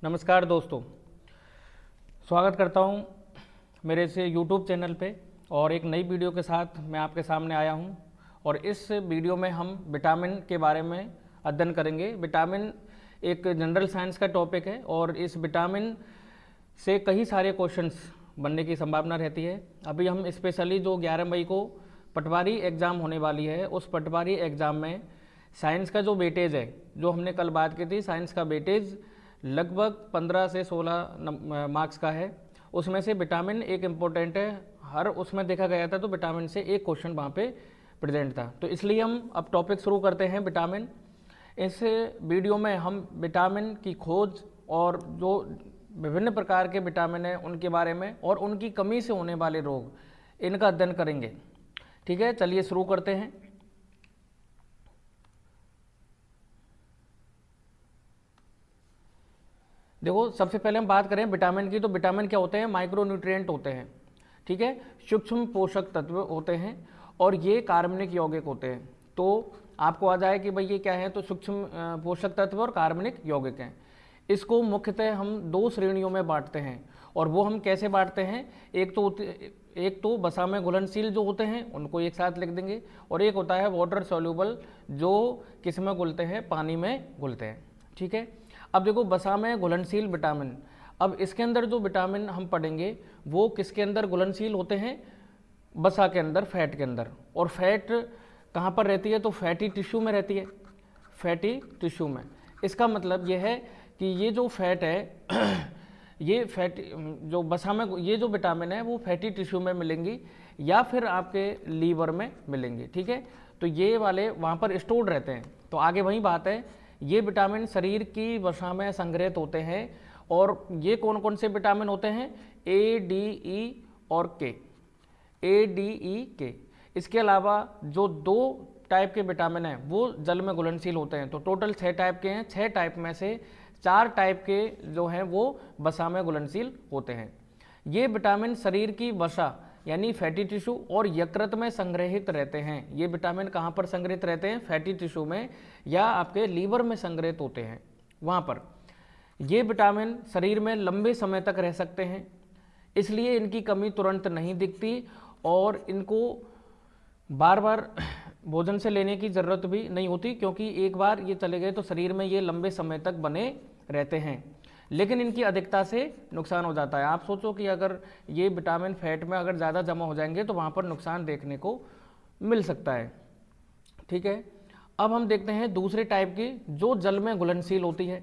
नमस्कार दोस्तों, स्वागत करता हूं मेरे से यूट्यूब चैनल पे और एक नई वीडियो के साथ मैं आपके सामने आया हूं। और इस वीडियो में हम विटामिन के बारे में अध्ययन करेंगे। विटामिन एक जनरल साइंस का टॉपिक है और इस विटामिन से कई सारे क्वेश्चंस बनने की संभावना रहती है। अभी हम स्पेशली जो 11 मई को पटवारी एग्ज़ाम होने वाली है, उस पटवारी एग्ज़ाम में साइंस का जो वेटेज है, जो हमने कल बात की थी, साइंस का वेटेज लगभग 15 से 16 मार्क्स का है। उसमें से विटामिन एक इम्पोर्टेंट है, हर उसमें देखा गया था तो विटामिन से एक क्वेश्चन वहाँ पे प्रेजेंट था। तो इसलिए हम अब टॉपिक शुरू करते हैं विटामिन। इस वीडियो में हम विटामिन की खोज और जो विभिन्न प्रकार के विटामिन हैं उनके बारे में और उनकी कमी से होने वाले रोग, इनका अध्ययन करेंगे। ठीक है, चलिए शुरू करते हैं। देखो, सबसे पहले हम बात करें विटामिन की, तो विटामिन क्या होते हैं? माइक्रो न्यूट्रिएंट होते हैं। ठीक है, सूक्ष्म पोषक तत्व होते हैं और ये कार्बनिक यौगिक होते हैं। तो आपको आ जाए कि भाई ये क्या है, तो सूक्ष्म पोषक तत्व और कार्बनिक यौगिक हैं। इसको मुख्यतः हम दो श्रेणियों में बांटते हैं और वो हम कैसे बांटते हैं? एक तो वसा में घुलनशील जो होते हैं उनको एक साथ लिख देंगे, और एक होता है वाटर सॉल्यूबल, जो किस में घुलते हैं? पानी में घुलते हैं। ठीक है, अब देखो वसा में घुलनशील विटामिन, अब इसके अंदर जो विटामिन हम पढ़ेंगे वो किसके अंदर घुलनशील होते हैं? वसा के अंदर, फैट के अंदर। और फैट कहाँ पर रहती है? तो फैटी टिश्यू में रहती है, फैटी टिश्यू में। इसका मतलब ये है कि ये जो फैट है ये फैटी जो वसा में, ये जो विटामिन है वो फैटी टिश्यू में मिलेंगी या फिर आपके लीवर में मिलेंगी। ठीक है, तो ये वाले वहाँ पर स्टोर्ड रहते हैं। तो आगे वही बात है, ये विटामिन शरीर की वसा में संग्रहित होते हैं। और ये कौन कौन से विटामिन होते हैं? ए, डी, ई और के, ए, डी, ई, के। इसके अलावा जो 2 टाइप के विटामिन हैं वो जल में घुलनशील होते हैं। तो टोटल 6 टाइप के हैं। 6 टाइप में से 4 टाइप के जो हैं वो वसा में घुलनशील होते हैं। ये विटामिन शरीर की वसा यानी फैटी टिश्यू और यकृत में संग्रहित रहते हैं। ये विटामिन कहाँ पर संग्रहित रहते हैं? फैटी टिश्यू में या आपके लीवर में संग्रहित होते हैं वहाँ पर। ये विटामिन शरीर में लंबे समय तक रह सकते हैं, इसलिए इनकी कमी तुरंत नहीं दिखती और इनको बार बार भोजन से लेने की ज़रूरत भी नहीं होती, क्योंकि एक बार ये चले गए तो शरीर में ये लंबे समय तक बने रहते हैं। लेकिन इनकी अधिकता से नुकसान हो जाता है। आप सोचो कि अगर ये विटामिन फैट में अगर ज़्यादा जमा हो जाएंगे तो वहाँ पर नुकसान देखने को मिल सकता है। ठीक है, अब हम देखते हैं दूसरे टाइप की जो जल में घुलनशील होती है।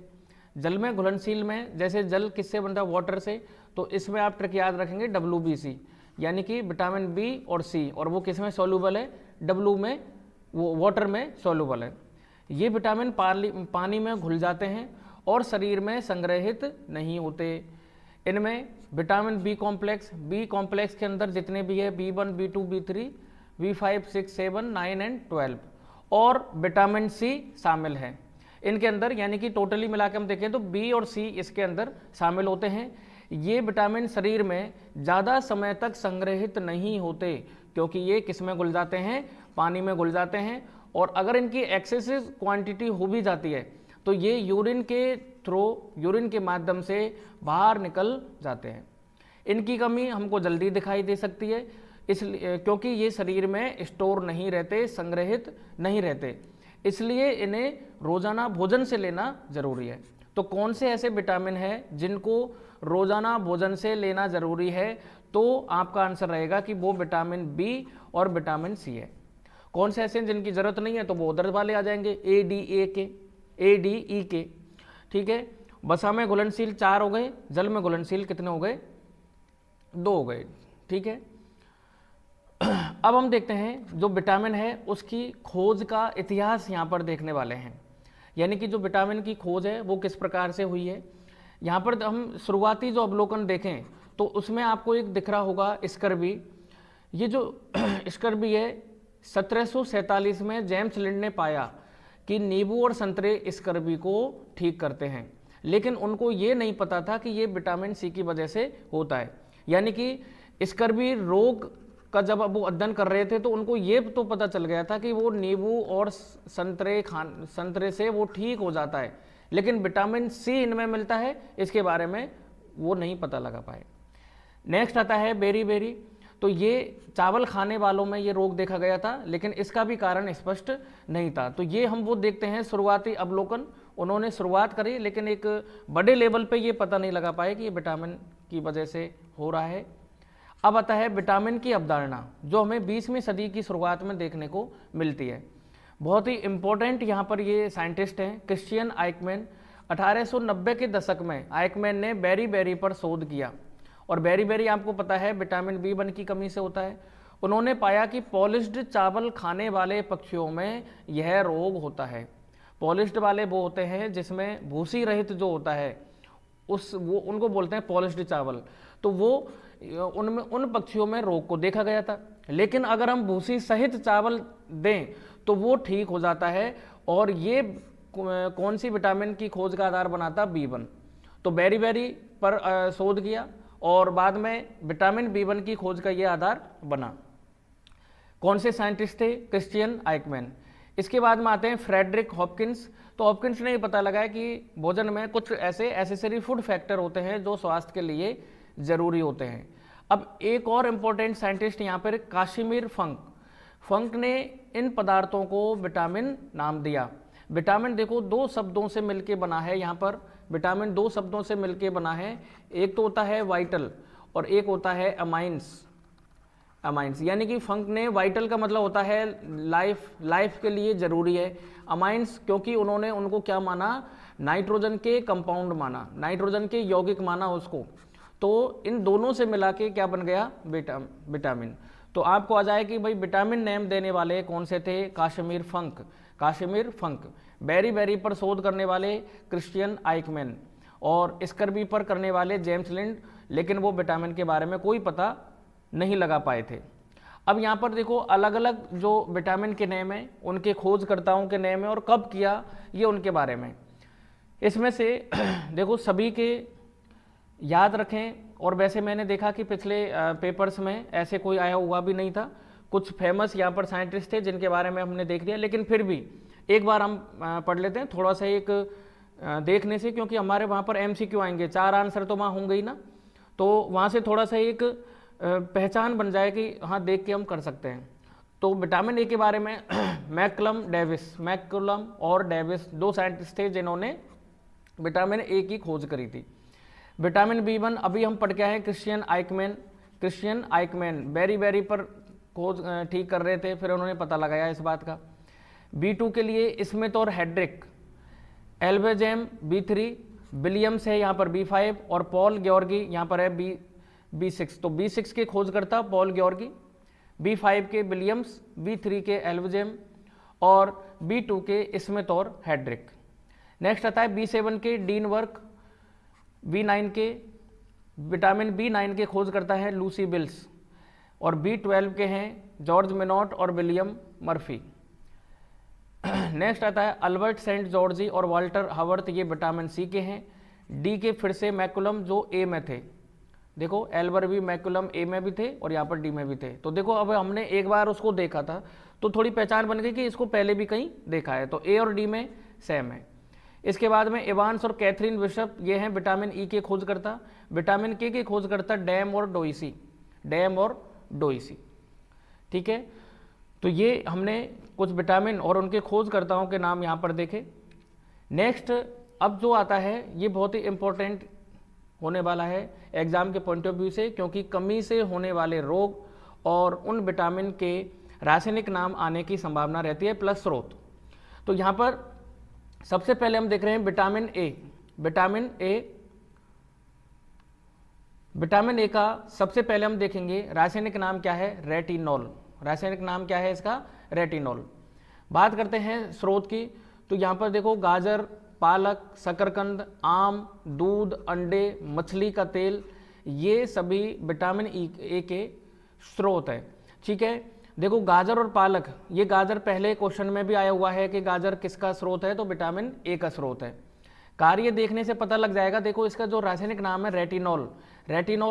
जल में घुलनशील में, जैसे जल किससे बनता है? वाटर से। तो इसमें आप ट्रिक याद रखेंगे WBC, यानी कि विटामिन बी और सी, और वो किस में सॉल्यूबल है? W में, वो वाटर में सॉल्यूबल है। ये विटामिन पानी में घुल जाते हैं और शरीर में संग्रहित नहीं होते। इनमें विटामिन बी कॉम्प्लेक्स के अंदर जितने भी है B1, B2, B3, B5, 6, 7, 9 and 12 और विटामिन सी शामिल है इनके अंदर। यानी कि टोटली मिला के हम देखें तो बी और सी इसके अंदर शामिल होते हैं। ये विटामिन शरीर में ज़्यादा समय तक संग्रहित नहीं होते, क्योंकि ये किस में घुल जाते हैं? पानी में घुल जाते हैं। और अगर इनकी एक्सेसिव क्वांटिटी हो भी जाती है तो ये यूरिन के थ्रू, यूरिन के माध्यम से बाहर निकल जाते हैं। इनकी कमी हमको जल्दी दिखाई दे सकती है, इसलिए क्योंकि ये शरीर में स्टोर नहीं रहते, संग्रहित नहीं रहते, इसलिए इन्हें रोजाना भोजन से लेना जरूरी है। तो कौन से ऐसे विटामिन हैं जिनको रोजाना भोजन से लेना जरूरी है? तो आपका आंसर रहेगा कि वो विटामिन बी और विटामिन सी है। कौन से ऐसे जिनकी जरूरत नहीं है? तो वो उधर वाले आ जाएंगे, ए, डी, ई, के। ठीक है, वसा में घुलनशील 4 हो गए, जल में घुलनशील कितने हो गए? 2 हो गए। ठीक है, अब हम देखते हैं जो विटामिन है उसकी खोज का इतिहास यहाँ पर देखने वाले हैं। यानी कि जो विटामिन की खोज है वो किस प्रकार से हुई है। यहाँ पर हम शुरुआती जो अवलोकन देखें तो उसमें आपको एक दिख रहा होगा स्कर्बी। ये जो स्कर्बी है 1747 में जेम्स लिंड ने पाया कि नींबू और संतरे स्कर्बी को ठीक करते हैं, लेकिन उनको ये नहीं पता था कि ये विटामिन सी की वजह से होता है। यानी कि स्कर्बी रोग का जब वो अध्ययन कर रहे थे तो उनको ये तो पता चल गया था कि वो नींबू और संतरे से वो ठीक हो जाता है, लेकिन विटामिन सी इनमें मिलता है, इसके बारे में वो नहीं पता लगा पाए। नेक्स्ट आता है बेरी बेरी। तो ये चावल खाने वालों में ये रोग देखा गया था, लेकिन इसका भी कारण स्पष्ट नहीं था। तो ये हम वो देखते हैं शुरुआती अवलोकन, उन्होंने शुरुआत करी लेकिन एक बड़े लेवल पे ये पता नहीं लगा पाए कि ये विटामिन की वजह से हो रहा है। अब आता है विटामिन की अवधारणा, जो हमें 20वीं सदी की शुरुआत में देखने को मिलती है। बहुत ही इम्पोर्टेंट यहाँ पर ये साइंटिस्ट हैं क्रिश्चियन आइकमैन। 1890 के दशक में आइकमैन ने बेरी बेरी पर शोध किया, और बेरी बेरी आपको पता है विटामिन B1 की कमी से होता है। उन्होंने पाया कि पॉलिश्ड चावल खाने वाले पक्षियों में यह रोग होता है। पॉलिश्ड वाले वो होते हैं जिसमें भूसी रहित जो होता है वो उनको बोलते हैं पॉलिश्ड चावल। तो वो उनमें उन पक्षियों में रोग को देखा गया था। लेकिन अगर हम भूसी सहित चावल दें तो वो ठीक हो जाता है, और ये कौन सी विटामिन की खोज का आधार बनाता? B1। तो बेरी बेरी पर शोध किया और बाद में विटामिन B1 की खोज का ये आधार बना। कौन से साइंटिस्ट थे? Christian Eichmann. इसके बाद में आते हैं फ्रेडरिक हॉपकिंस। तो हॉपकिंस ने ये पता लगाया कि भोजन में कुछ ऐसे एसेसरी फूड फैक्टर होते हैं जो स्वास्थ्य के लिए जरूरी होते हैं। अब एक और इम्पोर्टेंट साइंटिस्ट यहाँ पर काशिमिर फंक ने इन पदार्थों को विटामिन नाम दिया। विटामिन देखो दो शब्दों से मिलके बना है, यहाँ पर विटामिन दो शब्दों से मिलके बना है। एक तो होता है वाइटल और एक होता है अमाइंस। यानी कि फंक ने वाइटल का मतलब होता है लाइफ के लिए जरूरी है। अमाइंस क्योंकि उन्होंने उनको क्या माना? नाइट्रोजन के कंपाउंड माना, नाइट्रोजन के यौगिक माना उसको। तो इन दोनों से मिला के क्या बन गया? विटामिन। तो आपको आ जाए कि भाई विटामिन नेम देने वाले कौन से थे? काशिमिर फंक। बेरी बेरी पर शोध करने वाले क्रिश्चियन आइकमैन, और स्कर्बी पर करने वाले जेम्स लिंड, लेकिन वो विटामिन के बारे में कोई पता नहीं लगा पाए थे। अब यहाँ पर देखो अलग अलग जो विटामिन के नेम हैं, उनके खोजकर्ताओं के नेम है और कब किया ये उनके बारे में। इसमें से देखो सभी के याद रखें, और वैसे मैंने देखा कि पिछले पेपर्स में ऐसे कोई आया हुआ भी नहीं था। कुछ फेमस यहाँ पर साइंटिस्ट थे जिनके बारे में हमने देख लिया, लेकिन फिर भी एक बार हम पढ़ लेते हैं थोड़ा सा एक देखने से, क्योंकि हमारे वहाँ पर MCQ आएंगे, 4 आंसर तो वहाँ होंगे ही ना, तो वहाँ से थोड़ा सा एक पहचान बन जाए कि हाँ देख के हम कर सकते हैं। तो विटामिन ए के बारे में मैकलम और डेविस दो साइंटिस्ट थे जिन्होंने विटामिन ए की खोज करी थी। विटामिन B1 अभी हम पढ़ के आए क्रिश्चियन आइकमैन बेरी बेरी पर खोज ठीक कर रहे थे, फिर उन्होंने पता लगाया इस बात का। B2 के लिए स्मिथ और हेड्रिक, एल्वेजेम B3, विलियम्स है यहाँ पर B5 और पॉल ग्योर्गी यहाँ पर है B6। तो B6 के खोजकर्ता पॉल ग्योर्गी, B5 के विलियम्स, B3 के एल्वेजेम और B2 के स्मिथ और हेड्रिक। नेक्स्ट आता है B7 के डीन वर्क, B9 के विटामिन B9 के खोजकर्ता है लूसी बिल्स, और B12 के हैं जॉर्ज मिनोट और विलियम मर्फी। नेक्स्ट आता है अल्बर्ट सेंट जॉर्जी और वाल्टर हावर्थ, ये विटामिन सी के हैं। डी के फिर से मैकुलम जो ए में थे, देखो एल्बर भी मैकुलम ए में भी थे और यहाँ पर डी में भी थे। तो देखो अब हमने एक बार उसको देखा था तो थोड़ी पहचान बन गई कि इसको पहले भी कहीं देखा है, तो ए और डी में सेम है। इसके बाद में इवांस और कैथरीन बिशप, ये हैं विटामिन ई के खोजकर्ता। विटामिन के खोजकर्ता डैम और डोइसी। ठीक है, तो ये हमने कुछ विटामिन और उनके खोजकर्ताओं के नाम यहाँ पर देखे। नेक्स्ट अब जो आता है ये बहुत ही इम्पोर्टेंट होने वाला है एग्जाम के पॉइंट ऑफ व्यू से, क्योंकि कमी से होने वाले रोग और उन विटामिन के रासायनिक नाम आने की संभावना रहती है प्लस स्रोत। तो यहाँ पर सबसे पहले हम देख रहे हैं विटामिन ए का सबसे पहले हम देखेंगे रासायनिक नाम क्या है? रेटिनॉल। रासायनिक नाम क्या है इसका? रेटिनॉल। बात करते हैं स्रोत की, तो यहाँ पर देखो गाजर, पालक, शकरकंद, आम, दूध, अंडे, मछली का तेल, ये सभी विटामिन ए के स्रोत है। ठीक है, देखो गाजर और पालक, ये गाजर पहले क्वेश्चन में भी आया हुआ है कि गाजर किसका स्रोत है, तो विटामिन ए का स्रोत है। कार्य देखने से पता लग जाएगा। देखो इसका जो रासायनिक नाम है रेटिनॉल,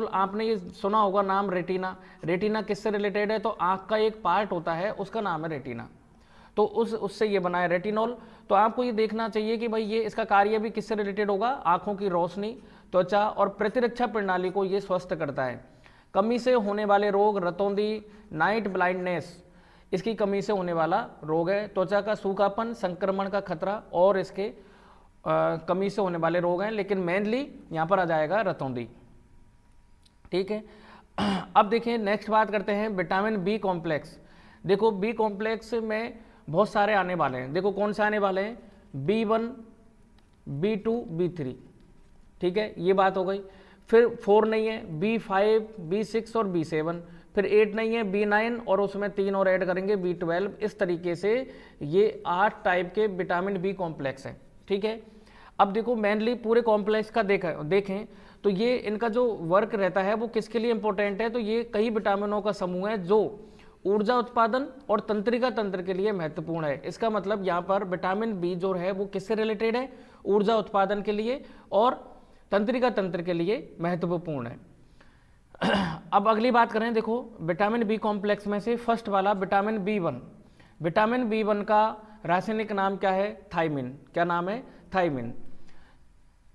आपने ये सुना होगा नाम रेटिना किससे रिलेटेड है? तो आंख का एक पार्ट होता है उसका नाम है रेटिना। तो तो उससे ये बना है रेटिनॉल। तो आपको ये देखना चाहिए कि भाई ये इसका कार्य भी किससे रिलेटेड होगा, आंखों की रोशनी, त्वचा और प्रतिरक्षा प्रणाली को ये स्वस्थ करता है। कमी से होने वाले रोग, रतौंधी, नाइट ब्लाइंडनेस इसकी कमी से होने वाला रोग है। त्वचा का सूखापन, संक्रमण का खतरा और इसके कमी से होने वाले रोग हैं, लेकिन मेनली यहाँ पर आ जाएगा रतौंधी। ठीक है, अब देखिए नेक्स्ट बात करते हैं विटामिन बी कॉम्प्लेक्स। देखो बी कॉम्प्लेक्स में बहुत सारे आने वाले हैं। देखो कौन से आने वाले हैं, B1, B2, B3। ठीक है, ये बात हो गई। फिर 4 नहीं है, B5, B6 और B7। फिर 8 नहीं है, B9 और उसमें 3 और ऐड करेंगे B12। इस तरीके से ये 8 टाइप के विटामिन बी कॉम्प्लेक्स हैं। ठीक है, अब देखो मेनली पूरे कॉम्प्लेक्स का देखें तो ये इनका जो वर्क रहता है वो किसके लिए इंपॉर्टेंट है, तो ये कई विटामिनों का समूह है जो ऊर्जा उत्पादन और तंत्रिका तंत्र के लिए महत्वपूर्ण है। इसका मतलब यहाँ पर विटामिन बी जो है वो किससे रिलेटेड है, ऊर्जा उत्पादन के लिए और तंत्रिका तंत्र के लिए महत्वपूर्ण है। अब अगली बात करें, देखो विटामिन बी कॉम्प्लेक्स में से फर्स्ट वाला विटामिन B1। विटामिन B1 का रासायनिक नाम क्या है, थायमिन। क्या नाम है, थायमिन।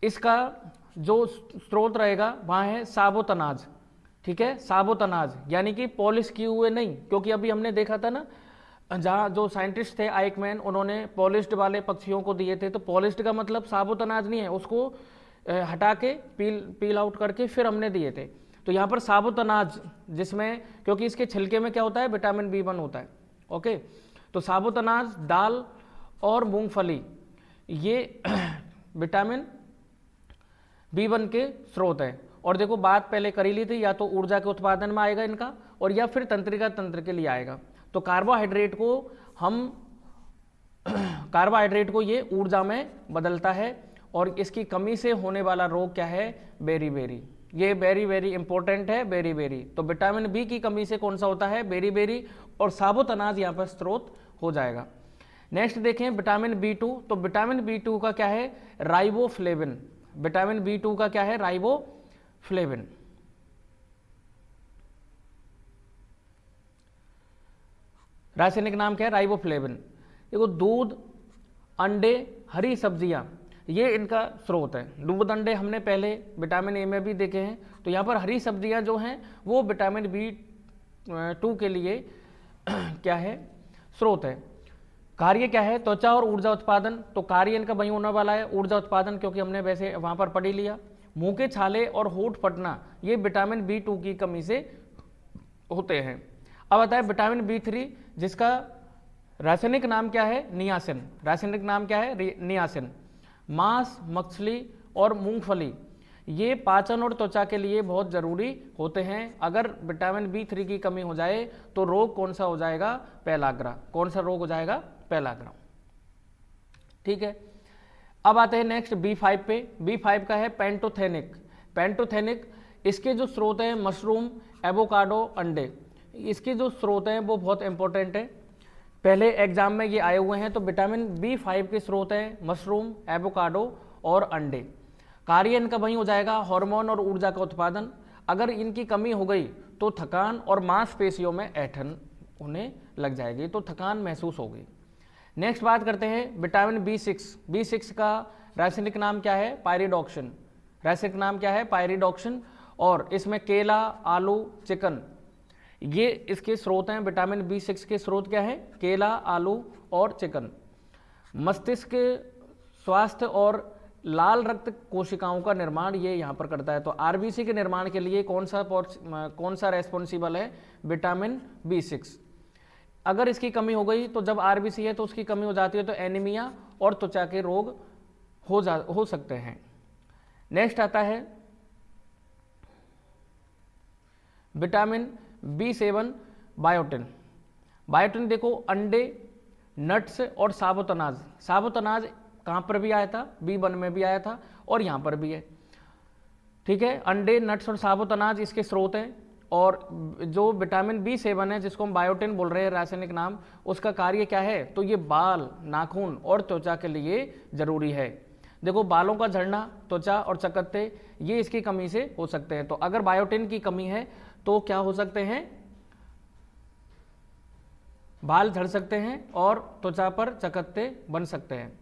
इसका जो स्रोत रहेगा वहाँ है साबुत अनाज। ठीक है, साबुत अनाज यानी कि पॉलिश किए हुए नहीं, क्योंकि अभी हमने देखा था ना जहाँ जो साइंटिस्ट थे आइकमैन, उन्होंने पॉलिश्ड वाले पक्षियों को दिए थे। तो पॉलिश्ड का मतलब साबुत अनाज नहीं है, उसको हटा के पील आउट करके फिर हमने दिए थे। तो यहाँ पर साबुत अनाज जिसमें, क्योंकि इसके छिलके में क्या होता है, विटामिन B1 होता है। ओके, तो साबुत अनाज, दाल और मूंगफली ये विटामिन B1 के स्रोत हैं। और देखो बात पहले करी ली थी, या तो ऊर्जा के उत्पादन में आएगा इनका और या फिर तंत्रिका तंत्र के लिए आएगा। तो कार्बोहाइड्रेट को ये ऊर्जा में बदलता है। और इसकी कमी से होने वाला रोग क्या है, बेरी। ये वेरी इंपॉर्टेंट है, बेरी। तो विटामिन बी की कमी से कौन सा होता है, बेरी, और साबुत अनाज यहाँ पर स्रोत हो जाएगा। नेक्स्ट देखें विटामिन B2। तो विटामिन B2 का क्या है, राइबोफ्लेविन। विटामिन B2 का क्या है, राइबोफ्लेविन। रासायनिक नाम क्या है, राइबोफ्लेविन। देखो दूध, अंडे, हरी सब्जियां ये इनका स्रोत है। दूध, अंडे हमने पहले विटामिन ए में भी देखे हैं। तो यहाँ पर हरी सब्जियां जो हैं वो विटामिन B2 के लिए क्या है, स्रोत है। कार्य क्या है, त्वचा और ऊर्जा उत्पादन। तो कार्य इनका वही होने वाला है, ऊर्जा उत्पादन, क्योंकि हमने वैसे वहाँ पर पढ़ ही लिया। मुंह के छाले और होठ फटना ये विटामिन B2 की कमी से होते हैं। अब आता है विटामिन B3 जिसका रासायनिक नाम क्या है, नियासिन। रासायनिक नाम क्या है, नियासिन। मांस, मछली और मूंगफली ये पाचन और त्वचा के लिए बहुत जरूरी होते हैं। अगर विटामिन B3 की कमी हो जाए तो रोग कौन सा हो जाएगा, पेलाग्रा। कौन सा रोग हो जाएगा, पेलाग्रा। ठीक है, अब आते हैं नेक्स्ट B5 पे। B5 का है पेंटोथेनिक। इसके जो स्रोत हैं मशरूम, एवोकाडो, अंडे। इसके जो स्रोत हैं वो बहुत इंपॉर्टेंट है, पहले एग्जाम में ये आए हुए हैं। तो विटामिन B5 के स्रोत हैं मशरूम, एवोकाडो और अंडे। कार्य इनका वही हो जाएगा, हार्मोन और ऊर्जा का उत्पादन। अगर इनकी कमी हो गई तो थकान और मांसपेशियों में ऐंठन होने लग जाएगी, तो थकान महसूस होगी। नेक्स्ट बात करते हैं विटामिन B6 का रासायनिक नाम क्या है, पायरिडॉक्सिन। रासायनिक नाम क्या है, पायरिडॉक्सिन। और इसमें केला, आलू, चिकन ये इसके स्रोत हैं। विटामिन B6 के स्रोत क्या है, केला, आलू और चिकन। मस्तिष्क स्वास्थ्य और लाल रक्त कोशिकाओं का निर्माण ये यहाँ पर करता है। तो RBC के निर्माण के लिए कौन सा रेस्पॉन्सिबल है, विटामिन B6। अगर इसकी कमी हो गई तो जब RBC है तो उसकी कमी हो जाती है तो एनीमिया और त्वचा के रोग हो सकते हैं। नेक्स्ट आता है विटामिन B7 बायोटिन। देखो अंडे, नट्स और साबुत अनाज कहाँ पर भी आया था, B1 में भी आया था और यहाँ पर भी है। ठीक है, अंडे, नट्स और साबुत अनाज इसके स्रोत हैं। और जो विटामिन B7 है जिसको हम बायोटिन बोल रहे हैं रासायनिक नाम, उसका कार्य क्या है, तो ये बाल, नाखून और त्वचा के लिए जरूरी है। देखो बालों का झड़ना, त्वचा और चकत्ते ये इसकी कमी से हो सकते हैं। तो अगर बायोटिन की कमी है तो क्या हो सकते हैं, बाल झड़ सकते हैं और त्वचा पर चकत्ते बन सकते हैं।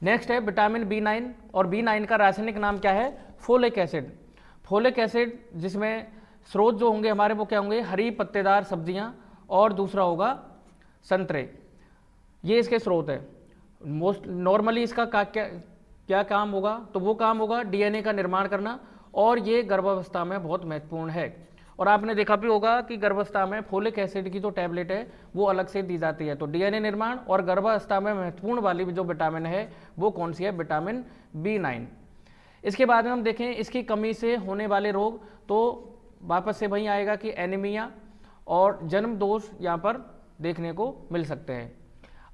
नेक्स्ट है विटामिन B9, और B9 का रासायनिक नाम क्या है? Folic acid. फोलिक एसिड जिसमें स्रोत जो होंगे हमारे वो क्या होंगे? हरी पत्तेदार सब्जियां, और दूसरा होगा संतरे। ये इसके स्रोत है। मोस्ट नॉर्मली इसका क्या काम होगा? तो वो काम होगा DNA का निर्माण करना, और ये गर्भावस्था में बहुत महत्वपूर्ण है। और आपने देखा भी होगा कि गर्भावस्था में फोलिक एसिड की जो टैबलेट है वो अलग से दी जाती है। तो DNA निर्माण और गर्भावस्था में महत्वपूर्ण वाली जो विटामिन है वो कौन सी है? Vitamin B9। इसके बाद में हम देखें इसकी कमी से होने वाले रोग, तो वापस से वहीं आएगा कि एनीमिया और जन्म दोष यहाँ पर देखने को मिल सकते हैं।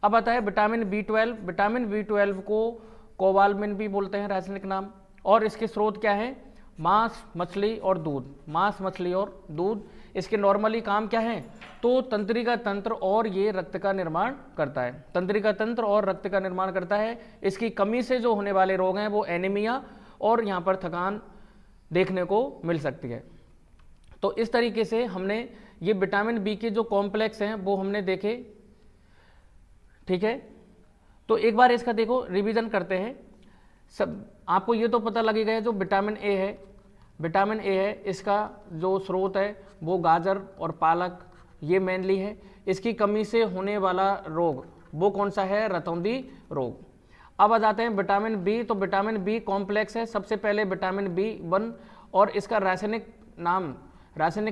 अब आता है विटामिन B12। विटामिन B12 को कोबालमिन भी बोलते हैं रासायनिक नाम, और इसके स्रोत क्या है? मांस, मछली और दूध। मांस, मछली और दूध। इसके नॉर्मली काम क्या है? तो तंत्रिका तंत्र और ये रक्त का निर्माण करता है। तंत्रिका तंत्र और रक्त का निर्माण करता है। इसकी कमी से जो होने वाले रोग हैं वो एनीमिया और यहाँ पर थकान देखने को मिल सकती है। तो इस तरीके से हमने ये विटामिन बी के जो कॉम्प्लेक्स हैं वो हमने देखे, ठीक है। तो एक बार इसका देखो रिवीजन करते हैं। सब आपको ये तो पता लगेगा जो विटामिन ए है, विटामिन ए है, इसका जो स्रोत है वो गाजर और पालक, ये मेनली है। इसकी कमी से होने वाला रोग वो कौन सा है? रतौंधी रोग। अब आ जाते हैं विटामिन बी। तो विटामिन बी कॉम्प्लेक्स है। सबसे पहले विटामिन B1, और इसका रासायनिक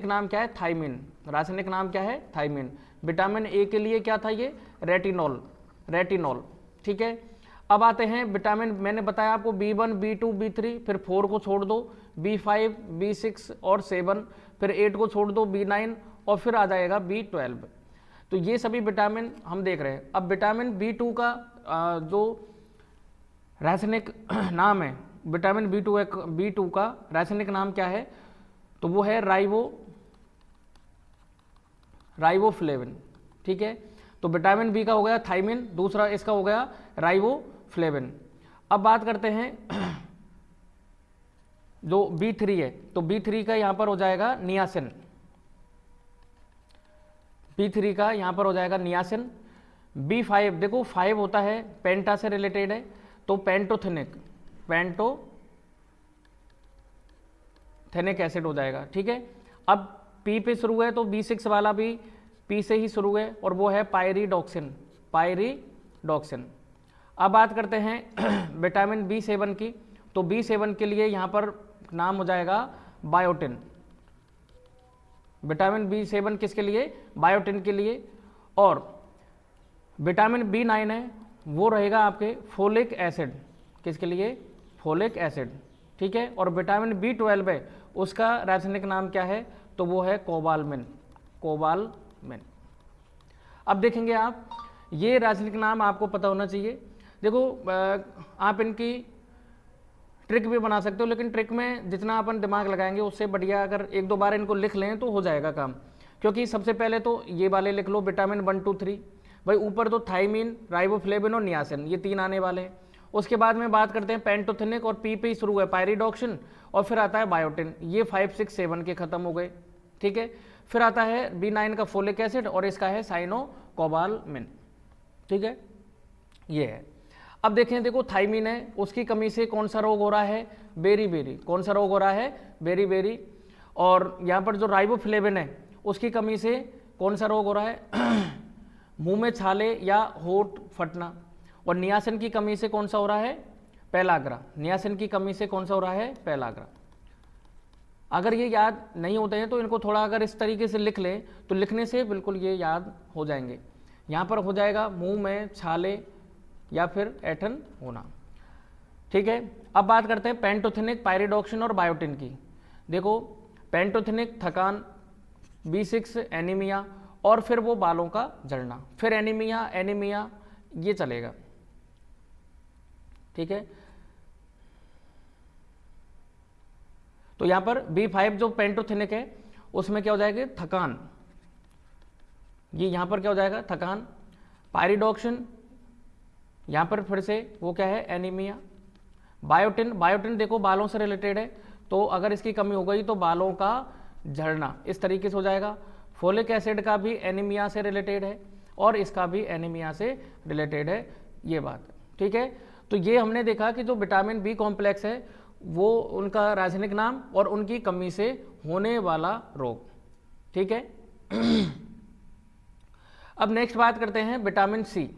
नाम क्या है? थायमिन। रासायनिक नाम क्या है? थायमिन। विटामिन ए के लिए क्या था? ये रेटिनॉल, ठीक है। अब आते हैं विटामिन, मैंने बताया आपको B1, B2, B3, फिर 4 को छोड़ दो, B5, B6 और 7, फिर 8 को छोड़ दो, B9, और फिर आ जाएगा B12। तो ये सभी विटामिन हम देख रहे हैं। अब विटामिन B2 का जो रासायनिक नाम है, विटामिन B2 का रासायनिक नाम क्या है? तो वो है राइबोफ्लेविन, ठीक है। तो विटामिन बी का हो गया थायमिन, दूसरा इसका हो गया राइबोफ्लेविन। अब बात करते हैं जो B3 है, तो B3 का यहां पर हो जाएगा नियासिन। B3 का यहां पर हो जाएगा नियासिन। B5 देखो 5 होता है पेंटा से रिलेटेड है, तो पेंटोथेनिक एसिड हो जाएगा, ठीक है। अब P पे शुरू है तो B6 वाला भी P से ही शुरू है, और वो है पायरिडॉक्सिन। अब बात करते हैं विटामिन B7 की। तो B7 के लिए यहाँ पर नाम हो जाएगा बायोटिन। विटामिन B7 किसके लिए? बायोटिन के लिए। और विटामिन B9 है वो रहेगा आपके फोलिक एसिड। किसके लिए? फोलिक एसिड, ठीक है। और विटामिन B12 है उसका रासायनिक नाम क्या है? तो वो है कोबालमिन। अब देखेंगे आप, ये रासायनिक नाम आपको पता होना चाहिए। देखो आप इनकी ट्रिक भी बना सकते हो, लेकिन ट्रिक में जितना अपन दिमाग लगाएंगे उससे बढ़िया अगर एक दो बार इनको लिख लें तो हो जाएगा काम। क्योंकि सबसे पहले तो ये वाले लिख लो, विटामिन 1, 2, 3, भाई ऊपर तो थायमिन, राइबोफ्लेविन और नियासिन, ये 3 आने वाले हैं। उसके बाद में बात करते हैं पेंटोथेनिक, और P पे ही शुरू है पायरिडॉक्सिन, और फिर आता है बायोटिन। ये 5, 6, 7 के खत्म हो गए, ठीक है। फिर आता है B9 का फोलिक एसिड, और इसका है साइनोकोबालमिन, ठीक है, ये है। अब देखें, देखो थायमिन है, उसकी कमी से कौन सा रोग हो रहा है? बेरी। कौन सा रोग हो रहा है? बेरी। और यहाँ पर जो राइबोफ्लेविन है उसकी कमी से कौन सा रोग हो रहा है? मुंह में छाले या होठ फटना। और नियासिन की कमी से कौन सा हो रहा है? पेलाग्रा। नियासिन की कमी से कौन सा हो रहा है? पेलाग्रा। अगर ये याद नहीं होते हैं तो इनको थोड़ा अगर इस तरीके से लिख लें तो लिखने से बिल्कुल ये याद हो जाएंगे। यहाँ पर हो जाएगा मुंह में छाले या फिर ऐठन होना, ठीक है। अब बात करते हैं पेंटोथेनिक, पायरिडॉक्सिन और बायोटिन की। देखो पेंटोथेनिक थकान, B6 एनीमिया, और फिर वो बालों का झड़ना, फिर एनीमिया ये चलेगा, ठीक है। तो यहां पर B5 जो पेंटोथेनिक है उसमें क्या हो जाएगा? थकान। ये यहां पर क्या हो जाएगा? थकान। पायरिडॉक्सिन यहां पर फिर से वो क्या है? एनीमिया। बायोटिन देखो बालों से रिलेटेड है, तो अगर इसकी कमी हो गई तो बालों का झड़ना इस तरीके से हो जाएगा। फोलिक एसिड का भी एनीमिया से रिलेटेड है, और इसका भी एनीमिया से रिलेटेड है ये बात, ठीक है। तो ये हमने देखा कि जो विटामिन बी कॉम्प्लेक्स है वो उनका रासायनिक नाम और उनकी कमी से होने वाला रोग, ठीक है। अब नेक्स्ट बात करते हैं विटामिन सी।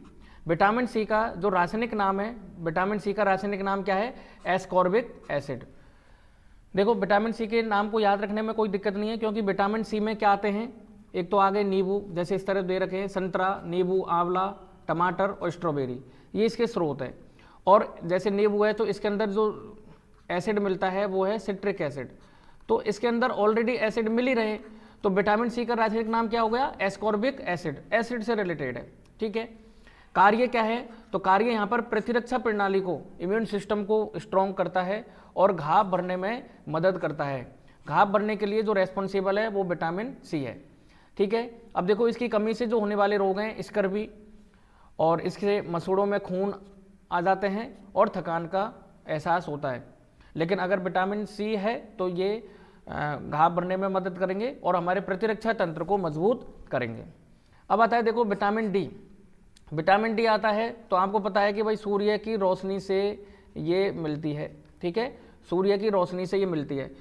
विटामिन सी का जो रासायनिक नाम है, विटामिन सी का रासायनिक नाम क्या है? Ascorbic acid. देखो विटामिन सी के नाम को याद रखने में कोई दिक्कत नहीं है, क्योंकि विटामिन सी में क्या आते हैं, एक तो आगे नींबू, जैसे इस तरह दे रखे हैं, संतरा, नींबू, आंवला, टमाटर और स्ट्रॉबेरी, ये इसके स्रोत हैं। और जैसे नींबू है तो इसके अंदर जो एसिड मिलता है वो है सिट्रिक एसिड, तो इसके अंदर ऑलरेडी एसिड मिल ही रहे, तो विटामिन सी का रासायनिक नाम क्या हो गया? एस्कॉर्बिक एसिड, एसिड से रिलेटेड है, ठीक है। कार्य क्या है? तो कार्य यहाँ पर प्रतिरक्षा प्रणाली को, इम्यून सिस्टम को स्ट्रॉन्ग करता है और घाव भरने में मदद करता है। घाव भरने के लिए जो रेस्पॉन्सिबल है वो विटामिन सी है, ठीक है। अब देखो इसकी कमी से जो होने वाले रोग हैं स्कर्वी, और इससे मसूड़ों में खून आ जाते हैं और थकान का एहसास होता है। लेकिन अगर विटामिन सी है तो ये घाव भरने में मदद करेंगे और हमारे प्रतिरक्षा तंत्र को मजबूत करेंगे। अब आता है देखो विटामिन डी। विटामिन डी आता है तो आपको पता है कि भाई सूर्य की रोशनी से ये मिलती है, ठीक है, सूर्य की रोशनी से ये मिलती है,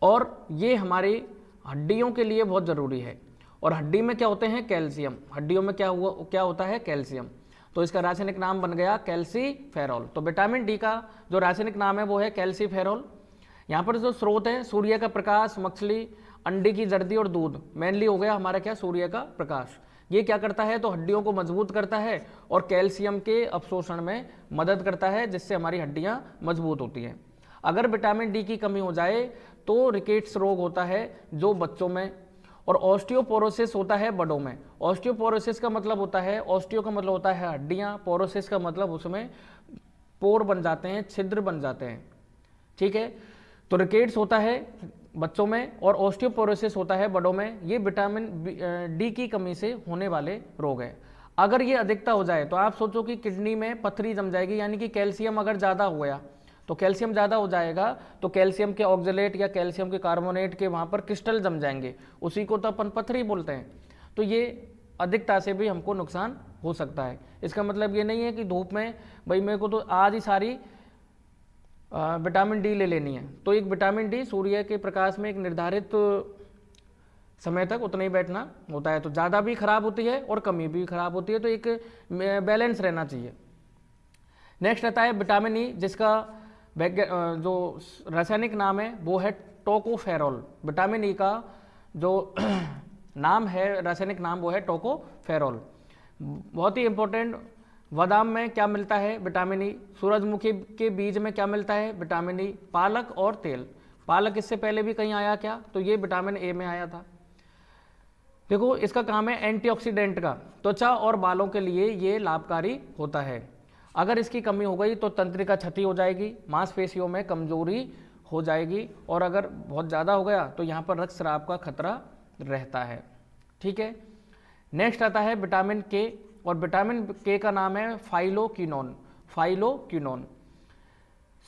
और ये हमारी हड्डियों के लिए बहुत ज़रूरी है। और हड्डी में क्या होते हैं? कैल्शियम। हड्डियों में क्या होता है? कैल्शियम। तो इसका रासायनिक नाम बन गया कैल्सीफेरॉल। तो विटामिन डी का जो रासायनिक नाम है वो है कैल्सीफेरॉल। यहाँ पर जो स्रोत है सूर्य का प्रकाश, मछली, अंडे की जर्दी और दूध, मेनली हो गया हमारा क्या? सूर्य का प्रकाश। ये क्या करता है? तो हड्डियों को मजबूत करता है और कैल्शियम के अवशोषण में मदद करता है, जिससे हमारी हड्डियां मजबूत होती हैं। अगर विटामिन डी की कमी हो जाए तो रिकेट्स रोग होता है जो बच्चों में, और ऑस्टियोपोरोसिस होता है बड़ों में। ऑस्टियोपोरोसिस का मतलब होता है, ऑस्टियो का मतलब होता है हड्डियां, पोरोसिस का मतलब उसमें पोर बन जाते हैं, छिद्र बन जाते हैं, ठीक है। तो रिकेट्स होता है बच्चों में और ऑस्टियोपोरोसिस होता है बड़ों में। ये विटामिन डी की कमी से होने वाले रोग हैं। अगर ये अधिकता हो जाए तो आप सोचो कि किडनी में पथरी जम जाएगी, यानी कि कैल्शियम अगर ज़्यादा हो गया तो कैल्शियम ज़्यादा हो जाएगा तो कैल्शियम के ऑक्जेलेट या कैल्शियम के कार्बोनेट के वहाँ पर क्रिस्टल जम जाएंगे, उसी को तो अपन पथरी बोलते हैं। तो ये अधिकता से भी हमको नुकसान हो सकता है। इसका मतलब ये नहीं है कि धूप में भाई मेरे को तो आज ही सारी विटामिन डी ले लेनी है। तो एक विटामिन डी सूर्य के प्रकाश में एक निर्धारित समय तक उतना ही बैठना होता है, तो ज़्यादा भी खराब होती है और कमी भी खराब होती है, तो एक बैलेंस रहना चाहिए। नेक्स्ट आता है विटामिन ई, जिसका जो रासायनिक नाम है वो है टोकोफेरॉल। विटामिन ई का जो नाम है, रासायनिक नाम, वो है टोकोफेरॉल। बहुत ही इंपॉर्टेंट। बादाम में क्या मिलता है? Vitamin E. सूरजमुखी के बीज में क्या मिलता है? Vitamin E. पालक और तेल, पालक इससे पहले भी कहीं आया क्या? तो ये विटामिन ए में आया था। देखो इसका काम है एंटीऑक्सीडेंट का, त्वचा और बालों के लिए ये लाभकारी होता है। अगर इसकी कमी हो गई तो तंत्रिका क्षति हो जाएगी, मांसपेशियों में कमजोरी हो जाएगी, और अगर बहुत ज़्यादा हो गया तो यहाँ पर रक्तस्राव का खतरा रहता है, ठीक है। नेक्स्ट आता है विटामिन के, और विटामिन के का नाम है फाइलोक्विनोन। फाइलोक्विनोन।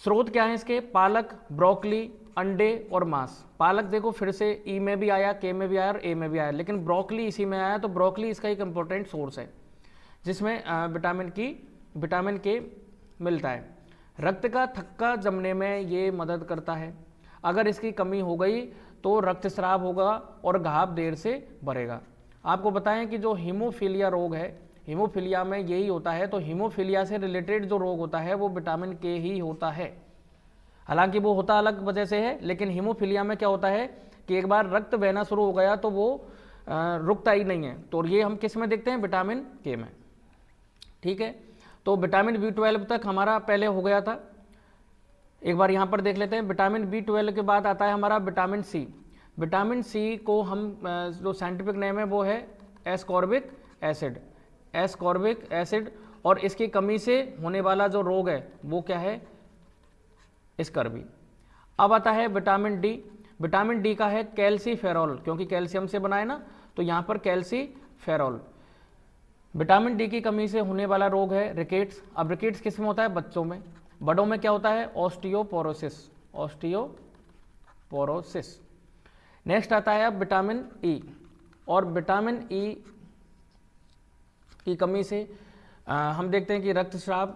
स्रोत क्या है इसके? पालक, ब्रोकली, अंडे और मांस। पालक देखो फिर से ई में भी आया, के में भी आया और ए में भी आया, लेकिन ब्रोकली इसी में आया, तो ब्रोकली इसका एक इंपॉर्टेंट सोर्स है जिसमें विटामिन के मिलता है। रक्त का थक्का जमने में ये मदद करता है। अगर इसकी कमी हो गई तो रक्तस्राव होगा और घाव देर से भरेगा। आपको बताएं कि जो हीमोफीलिया रोग है, हीमोफीलिया में यही होता है, तो हीमोफीलिया से रिलेटेड जो रोग होता है वो विटामिन के ही होता है। हालांकि वो होता अलग वजह से है, लेकिन हीमोफीलिया में क्या होता है कि एक बार रक्त बहना शुरू हो गया तो वो रुकता ही नहीं है। तो ये हम किस में देखते हैं? विटामिन के में, ठीक है। तो विटामिन B12 तक हमारा पहले हो गया था, एक बार यहाँ पर देख लेते हैं। विटामिन B12 के बाद आता है हमारा विटामिन सी। विटामिन सी को हम जो साइंटिफिक नेम है वो है एस्कॉर्बिक एसिड। एस्कॉर्बिक एसिड, और इसकी कमी से होने वाला जो रोग है वो क्या है? स्कर्वी। अब आता है विटामिन डी। विटामिन डी का है कैल्सीफेरॉल, क्योंकि कैल्शियम से बना है ना, तो यहाँ पर कैल्सीफेरॉल। विटामिन डी की कमी से होने वाला रोग है रिकेट्स। अब रिकेट्स किस में होता है? बच्चों में। बड़ों में क्या होता है? ऑस्टियोपोरोसिस। ऑस्टियोपोरोसिस। नेक्स्ट आता है अब विटामिन ई, और विटामिन ई की कमी से हम देखते हैं कि रक्तस्राव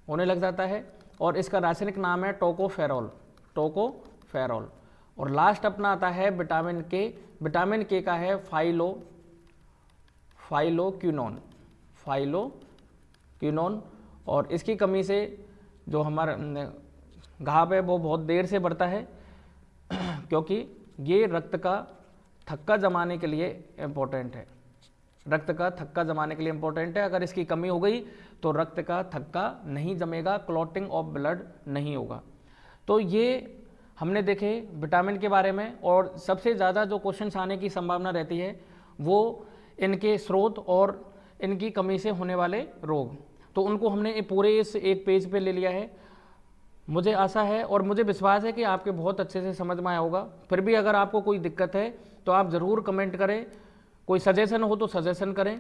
होने लग जाता है, और इसका रासायनिक नाम है टोकोफेरोल, टोकोफेरोल। और लास्ट अपना आता है विटामिन के। विटामिन के का है फाइलोक्विनोन, फाइलोक्विनोन। और इसकी कमी से जो हमारा घाव है वो बहुत देर से बढ़ता है, क्योंकि ये रक्त का थक्का जमाने के लिए इम्पोर्टेंट है, रक्त का थक्का जमाने के लिए इम्पोर्टेंट है। अगर इसकी कमी हो गई तो रक्त का थक्का नहीं जमेगा, क्लॉटिंग ऑफ ब्लड नहीं होगा। तो ये हमने देखे विटामिन के बारे में। और सबसे ज़्यादा जो क्वेश्चंस आने की संभावना रहती है वो इनके स्रोत और इनकी कमी से होने वाले रोग, तो उनको हमने पूरे इस एक पेज पे ले लिया है। मुझे आशा है और मुझे विश्वास है कि आपके बहुत अच्छे से समझ में आया होगा। फिर भी अगर आपको कोई दिक्कत है तो आप ज़रूर कमेंट करें, कोई सजेशन हो तो सजेशन करें।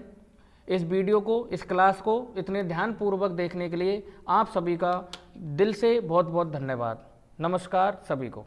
इस वीडियो को, इस क्लास को इतने ध्यानपूर्वक देखने के लिए आप सभी का दिल से बहुत बहुत धन्यवाद। नमस्कार सभी को।